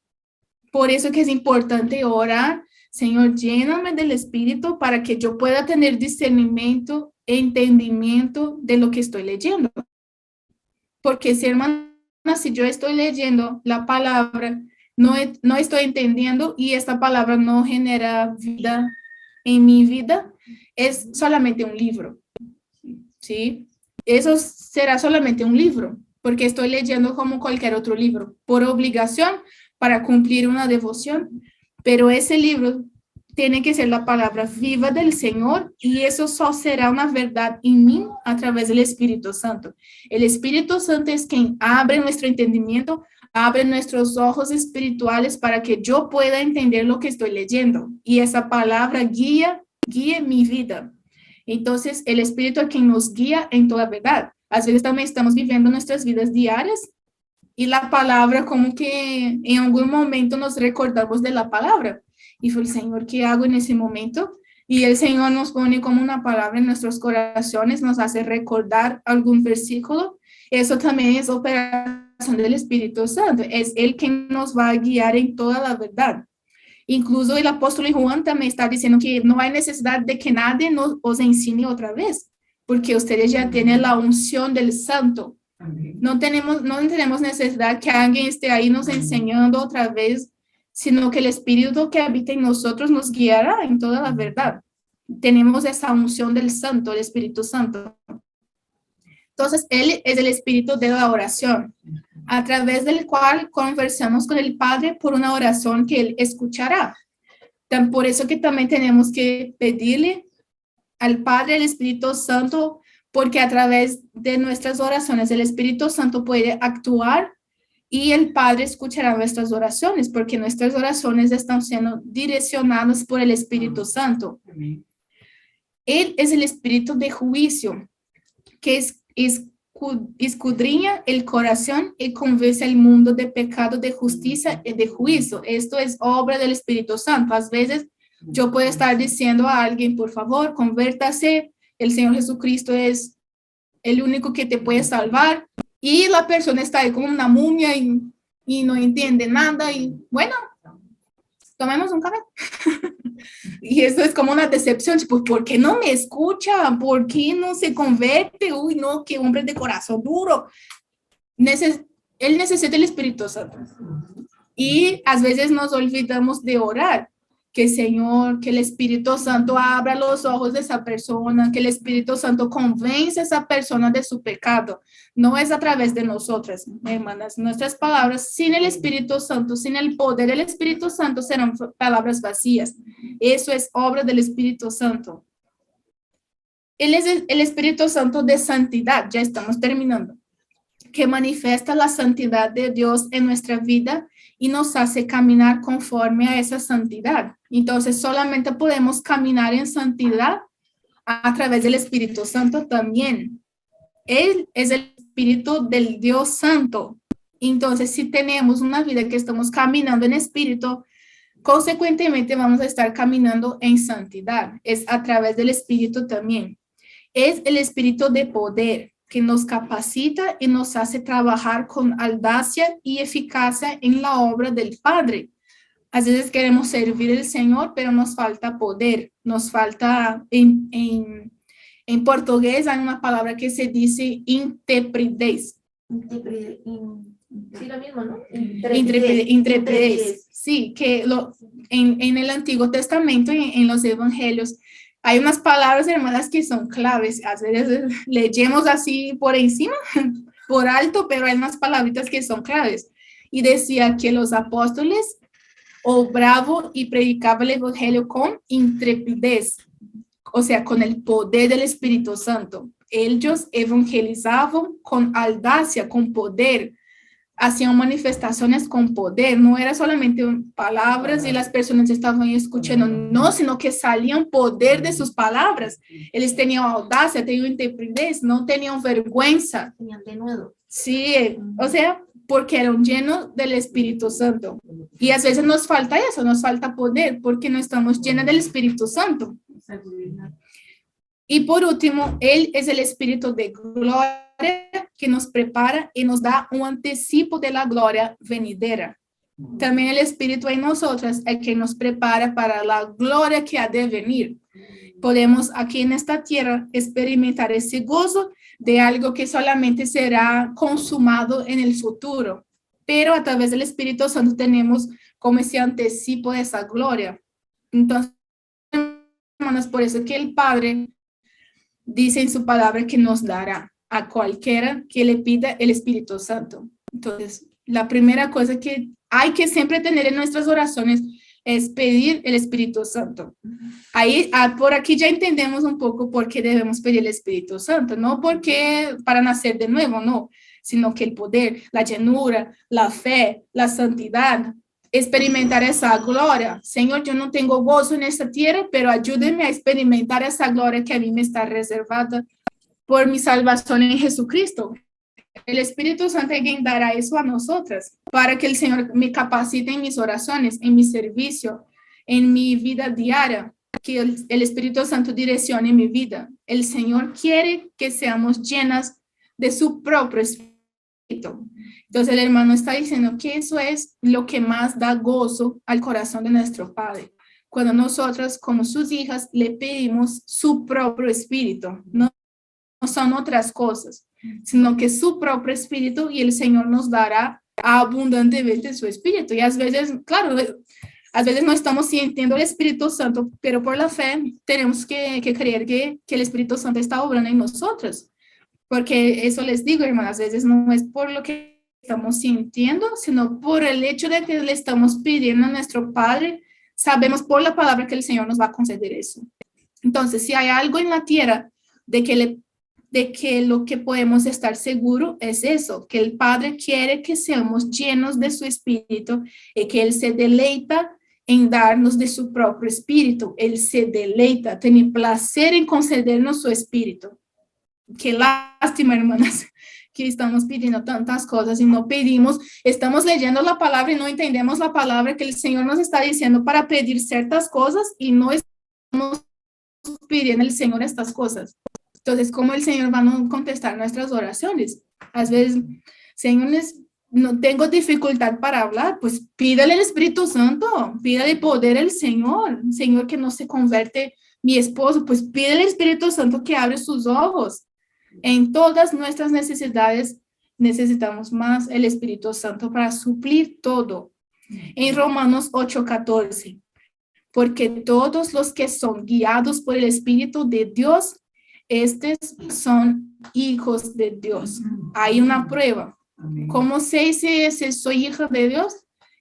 Por eso que es importante orar, Señor, lléname del Espíritu para que yo pueda tener discernimiento e entendimiento de lo que estoy leyendo. Porque si, hermana, si yo estoy leyendo la palabra, no estoy entendiendo y esta palabra no genera vida en mi vida, es solamente un libro, ¿sí? Eso será solamente un libro, porque estoy leyendo como cualquier otro libro, por obligación, para cumplir una devoción, pero ese libro tiene que ser la palabra viva del Señor y eso solo será una verdad en mí a través del Espíritu Santo. El Espíritu Santo es quien abre nuestro entendimiento, abre nuestros ojos espirituales para que yo pueda entender lo que estoy leyendo y esa palabra guíe mi vida. Entonces, el Espíritu es quien nos guía en toda verdad. A veces también estamos viviendo nuestras vidas diarias y la palabra como que en algún momento nos recordamos de la palabra. Y fue el Señor, ¿qué hago en ese momento? Y el Señor nos pone como una palabra en nuestros corazones, nos hace recordar algún versículo. Eso también es operación del Espíritu Santo. Es Él quien nos va a guiar en toda la verdad. Incluso el apóstol Juan también está diciendo que no hay necesidad de que nadie os enseñe otra vez, porque ustedes ya tienen la unción del Santo. No tenemos necesidad que alguien esté ahí nos enseñando otra vez, sino que el Espíritu que habita en nosotros nos guiará en toda la verdad. Tenemos esa unción del Santo, el Espíritu Santo. Entonces, Él es el Espíritu de la oración, a través del cual conversamos con el Padre por una oración que Él escuchará. Por eso que también tenemos que pedirle al Padre el Espíritu Santo, porque a través de nuestras oraciones el Espíritu Santo puede actuar y el Padre escuchará nuestras oraciones, porque nuestras oraciones están siendo direccionadas por el Espíritu Santo. Él es el Espíritu de juicio, que escudriña el corazón y convence al mundo de pecado, de justicia y de juicio. Esto es obra del Espíritu Santo. A veces yo puedo estar diciendo a alguien, por favor, convértase, el Señor Jesucristo es el único que te puede salvar, y la persona está ahí como una momia y no entiende nada, y bueno, tomemos un café. Y eso es como una decepción, tipo, ¿por qué no me escucha? ¿Por qué no se convierte? Uy, no, qué hombre de corazón duro. Él necesita el Espíritu Santo. Y a veces nos olvidamos de orar, que Señor, que el Espíritu Santo abra los ojos de esa persona, que el Espíritu Santo convence a esa persona de su pecado. No es a través de nosotras, hermanas. Nuestras palabras sin el Espíritu Santo, sin el poder del Espíritu Santo, serán palabras vacías. Eso es obra del Espíritu Santo. Él es el Espíritu Santo de santidad, ya estamos terminando, que manifiesta la santidad de Dios en nuestra vida y nos hace caminar conforme a esa santidad. Entonces, solamente podemos caminar en santidad a través del Espíritu Santo también. Él es el Espíritu del Dios Santo. Entonces, si tenemos una vida que estamos caminando en Espíritu, Consecuentemente, vamos a estar caminando en santidad. Es a través del Espíritu también. Es el Espíritu de poder que nos capacita y nos hace trabajar con audacia y eficacia en la obra del Padre. A veces queremos servir al Señor, pero nos falta poder, nos falta, en portugués hay una palabra que se dice intrepidez. Sí, lo mismo, ¿no? Intrepidez. Sí, que en el Antiguo Testamento, en los Evangelios, hay unas palabras, hermanas, que son claves. A veces leemos así por encima, por alto, pero hay unas palabritas que son claves. Y decía que los apóstoles obraban y predicaban el Evangelio con intrepidez, o sea, con el poder del Espíritu Santo. Ellos evangelizaban con audacia, con poder, hacían manifestaciones con poder, no era solamente palabras y las personas estaban escuchando, no, sino que salían poder de sus palabras. Ellos tenían audacia, tenían intrepidez, no tenían vergüenza. Tenían de nuevo. Sí, o sea, porque eran llenos del Espíritu Santo. Y a veces nos falta eso, nos falta poder, porque no estamos llenos del Espíritu Santo. Y por último, Él es el Espíritu de gloria que nos prepara y nos da un anticipo de la gloria venidera. También el Espíritu en nosotras es que nos prepara para la gloria que ha de venir. Podemos aquí en esta tierra experimentar ese gozo de algo que solamente será consumado en el futuro. Pero a través del Espíritu Santo tenemos como ese anticipo de esa gloria. Entonces, hermanos, por eso que el Padre dice en su palabra que nos dará a cualquiera que le pida el Espíritu Santo. Entonces, la primera cosa que hay que siempre tener en nuestras oraciones es pedir el Espíritu Santo. Ahí, por aquí ya entendemos un poco por qué debemos pedir el Espíritu Santo, no porque para nacer de nuevo, no, sino que el poder, la llenura, la fe, la santidad, experimentar esa gloria. Señor, yo no tengo gozo en esta tierra, pero ayúdeme a experimentar esa gloria que a mí me está reservada por mi salvación en Jesucristo. El Espíritu Santo es quien dará eso a nosotras, para que el Señor me capacite en mis oraciones, en mi servicio, en mi vida diaria, que el Espíritu Santo direccione mi vida. El Señor quiere que seamos llenas de su propio Espíritu. Entonces el hermano está diciendo que eso es lo que más da gozo al corazón de nuestro Padre. Cuando nosotras, como sus hijas, le pedimos su propio Espíritu, no son otras cosas, sino que su propio Espíritu, y el Señor nos dará abundantemente su Espíritu. Y a veces, claro, a veces no estamos sintiendo el Espíritu Santo, pero por la fe tenemos que creer que el Espíritu Santo está obrando en nosotros. Porque eso les digo, hermanas, a veces no es por lo que estamos sintiendo, sino por el hecho de que le estamos pidiendo a nuestro Padre. Sabemos por la palabra que el Señor nos va a conceder eso. Entonces, si hay algo en la tierra de que lo que podemos estar seguros es eso, que el Padre quiere que seamos llenos de su Espíritu y que Él se deleita en darnos de su propio Espíritu. Él se deleita, tiene placer en concedernos su Espíritu. Qué lástima, hermanas, que estamos pidiendo tantas cosas y no pedimos, estamos leyendo la palabra y no entendemos la palabra que el Señor nos está diciendo para pedir ciertas cosas y no estamos pidiendo al Señor estas cosas. Entonces, ¿cómo el Señor va a contestar nuestras oraciones? A veces, Señor, no tengo dificultad para hablar, pues pídale el Espíritu Santo, pídale poder al Señor, Señor, que no se convierte mi esposo, pues pídale el Espíritu Santo que abre sus ojos. En todas nuestras necesidades necesitamos más el Espíritu Santo para suplir todo. En Romanos 8:14, porque todos los que son guiados por el Espíritu de Dios, estos son hijos de Dios. Hay una prueba. ¿Cómo sé si soy hija de Dios?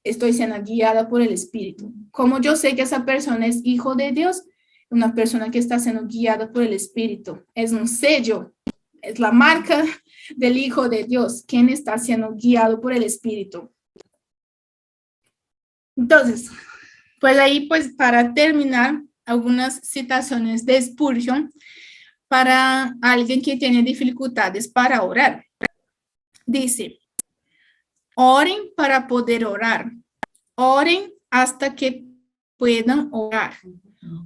Estoy siendo guiada por el Espíritu. ¿Cómo yo sé que esa persona es hijo de Dios? Una persona que está siendo guiada por el Espíritu. Es un sello, es la marca del Hijo de Dios, quien está siendo guiado por el Espíritu. Entonces, pues ahí, pues para terminar, algunas citaciones de Spurgeon para alguien que tiene dificultades para orar. Dice, oren para poder orar, oren hasta que puedan orar.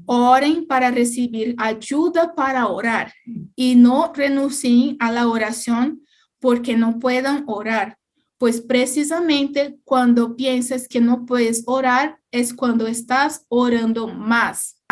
Oren para recibir ayuda para orar y no renuncien a la oración porque no puedan orar, pues precisamente cuando piensas que no puedes orar es cuando estás orando más.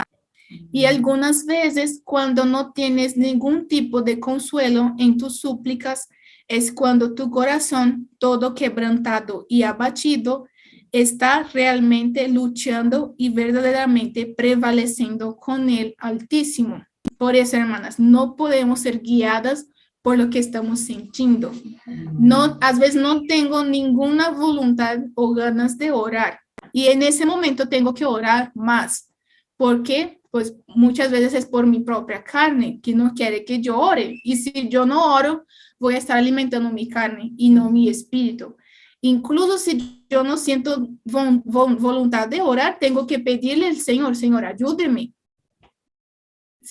Y algunas veces cuando no tienes ningún tipo de consuelo en tus súplicas es cuando tu corazón, todo quebrantado y abatido, está realmente luchando y verdaderamente prevaleciendo con el Altísimo. Por eso, hermanas, no podemos ser guiadas por lo que estamos sintiendo. No, a veces no tengo ninguna voluntad o ganas de orar. Y en ese momento tengo que orar más. ¿Por qué? Pues muchas veces es por mi propia carne, que no quiere que yo ore. Y si yo no oro, voy a estar alimentando mi carne y no mi espíritu. Incluso si yo no siento voluntad de orar, tengo que pedirle al Señor, Señor, ayúdeme.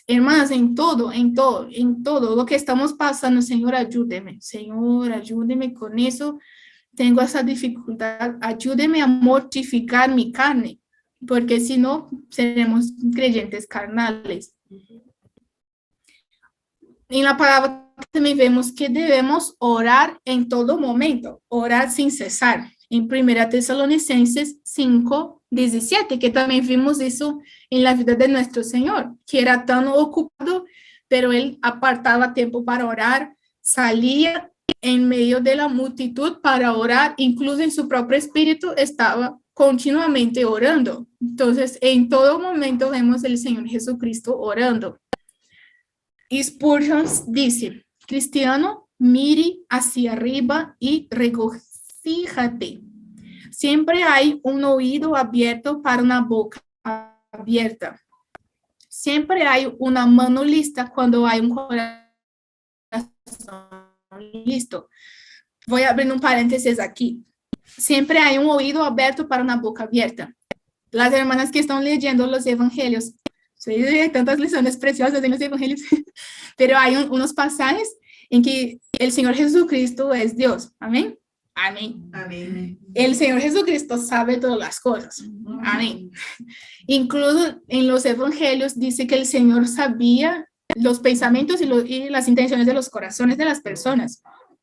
Hermanas, en todo lo que estamos pasando, Señor, ayúdeme con eso. Tengo esa dificultad, ayúdeme a mortificar mi carne, porque si no, seremos creyentes carnales. En la palabra también vemos que debemos orar en todo momento, orar sin cesar. En 1 Tesalonicenses 5:17, que también vimos eso en la vida de nuestro Señor, que era tan ocupado, pero él apartaba tiempo para orar, salía en medio de la multitud para orar, incluso en su propio espíritu estaba continuamente orando. Entonces, en todo momento vemos al Señor Jesucristo orando. Y Spurgeon dice, cristiano, mire hacia arriba y regocíjate. Siempre hay un oído abierto para una boca abierta. Siempre hay una mano lista cuando hay un corazón listo. Voy a abrir un paréntesis aquí. Siempre hay un oído abierto para una boca abierta. Las hermanas que están leyendo los evangelios, hay tantas lecciones preciosas en los evangelios, pero hay unos pasajes en que el Señor Jesucristo es Dios. Amén. Amén. Amén. El Señor Jesucristo sabe todas las cosas. Amén. Incluso en los evangelios dice que el Señor sabía los pensamientos y las intenciones de los corazones de las personas.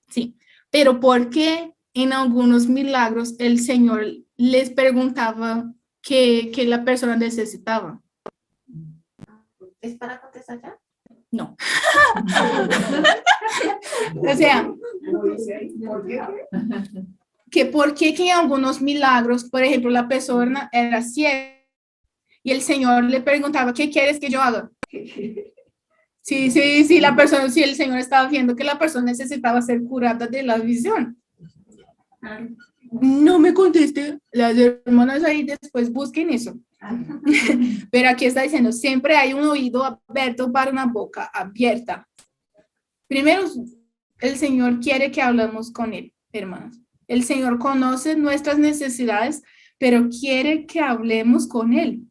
Sí. Pero ¿por qué en algunos milagros el Señor les preguntaba qué la persona necesitaba? ¿Es para contestar ya? No. O sea, que por qué que en algunos milagros, por ejemplo, la persona era ciega y el Señor le preguntaba, ¿qué quieres que yo haga? Sí, la persona, sí, el Señor estaba viendo que la persona necesitaba ser curada de la visión. No me conteste, las hermanas ahí después busquen eso. Pero aquí está diciendo, siempre hay un oído abierto para una boca abierta. Primero, el Señor quiere que hablemos con Él, hermanos. El Señor conoce nuestras necesidades, pero quiere que hablemos con Él.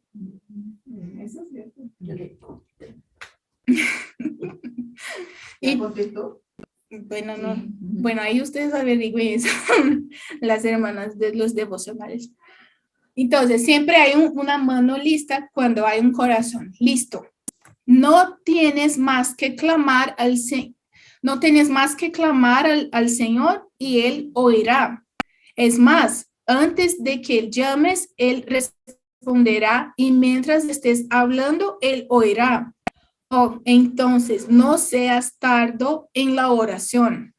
Eso es cierto. Y, bueno, no. Bueno, ahí ustedes averigüen eso, las hermanas de los devocionales. Entonces, siempre hay una mano lista cuando hay un corazón listo. No tienes más que clamar al Señor. No tienes más que clamar al Señor y Él oirá. Es más, antes de que llames, Él responderá y mientras estés hablando, Él oirá. Oh, entonces, no seas tardo en la oración.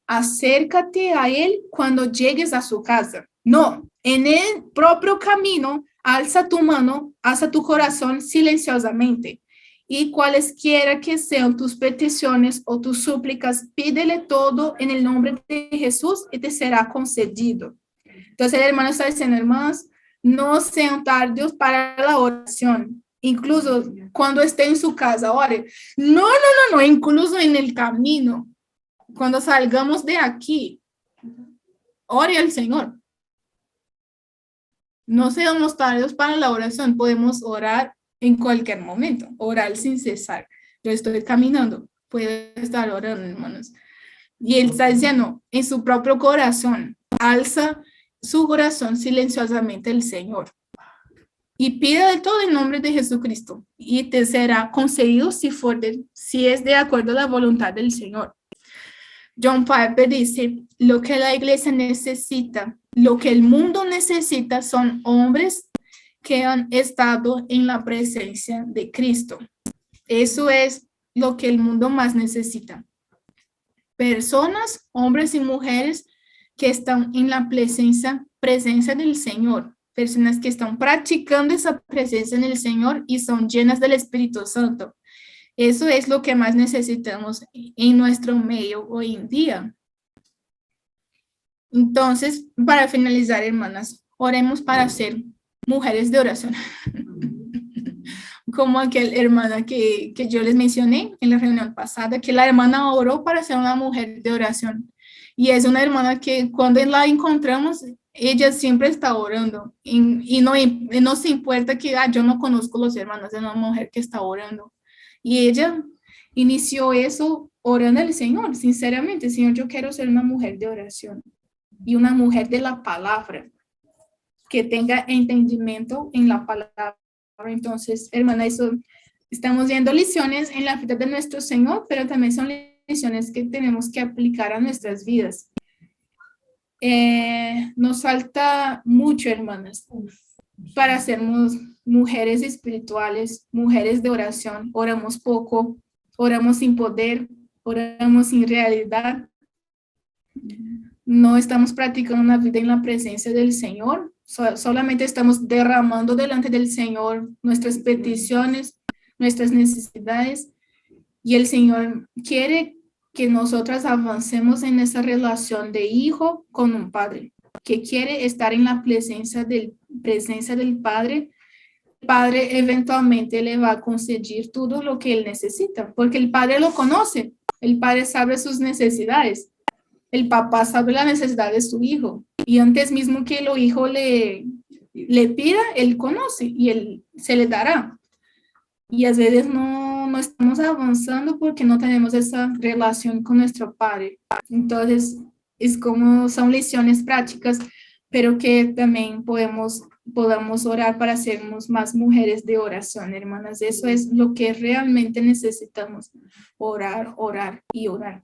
Acércate a Él cuando llegues a su casa. No, en el propio camino, alza tu mano, alza tu corazón silenciosamente. Y cualesquiera que sean tus peticiones o tus súplicas, pídele todo en el nombre de Jesús y te será concedido. Entonces el hermano está diciendo, hermanos, no sean tardios para la oración. Incluso cuando esté en su casa, ore. No, incluso en el camino. Cuando salgamos de aquí, ore al Señor. No seamos tardios para la oración. Podemos orar en cualquier momento, orar sin cesar. Yo estoy caminando, puedo estar orando, hermanos. Y él está diciendo, en su propio corazón, alza su corazón silenciosamente al Señor. y pida de todo en nombre de Jesucristo y te será concedido si es de acuerdo a la voluntad del Señor. John Piper dice, lo que la iglesia necesita, lo que el mundo necesita son hombres que han estado en la presencia de Cristo. Eso es lo que el mundo más necesita. Personas, hombres y mujeres que están en la presencia del Señor. Personas que están practicando esa presencia en el Señor y son llenas del Espíritu Santo. Eso es lo que más necesitamos en nuestro medio hoy en día. Entonces, para finalizar, hermanas, oremos para ser mujeres de oración. Como aquel hermana que yo les mencioné en la reunión pasada, que la hermana oró para ser una mujer de oración. Y es una hermana que cuando la encontramos, ella siempre está orando. Y no se importa que yo no conozco los hermanos, es una mujer que está orando. Y ella inició eso orando al Señor, sinceramente. Señor, yo quiero ser una mujer de oración y una mujer de la palabra, que tenga entendimiento en la palabra. Entonces, hermana, eso, estamos viendo lecciones en la vida de nuestro Señor, pero también son lecciones que tenemos que aplicar a nuestras vidas. Nos falta mucho, hermanas, para sermos mujeres espirituales, mujeres de oración. Oramos poco, oramos sin poder, oramos sin realidad. No estamos practicando una vida en la presencia del Señor. Solamente estamos derramando delante del Señor nuestras peticiones, nuestras necesidades. Y el Señor quiere que nosotras avancemos en esa relación de hijo con un padre, que quiere estar en la presencia del Padre. El Padre eventualmente le va a conceder todo lo que él necesita, porque el Padre lo conoce, el Padre sabe sus necesidades, el papá sabe la necesidad de su hijo, y antes mismo que el hijo le pida, él conoce y él se le dará. Y a veces no estamos avanzando porque no tenemos esa relación con nuestro Padre. Entonces, es como son lecciones prácticas, pero que también podamos orar para sermos más mujeres de oración, hermanas. Eso es lo que realmente necesitamos, orar, orar y orar.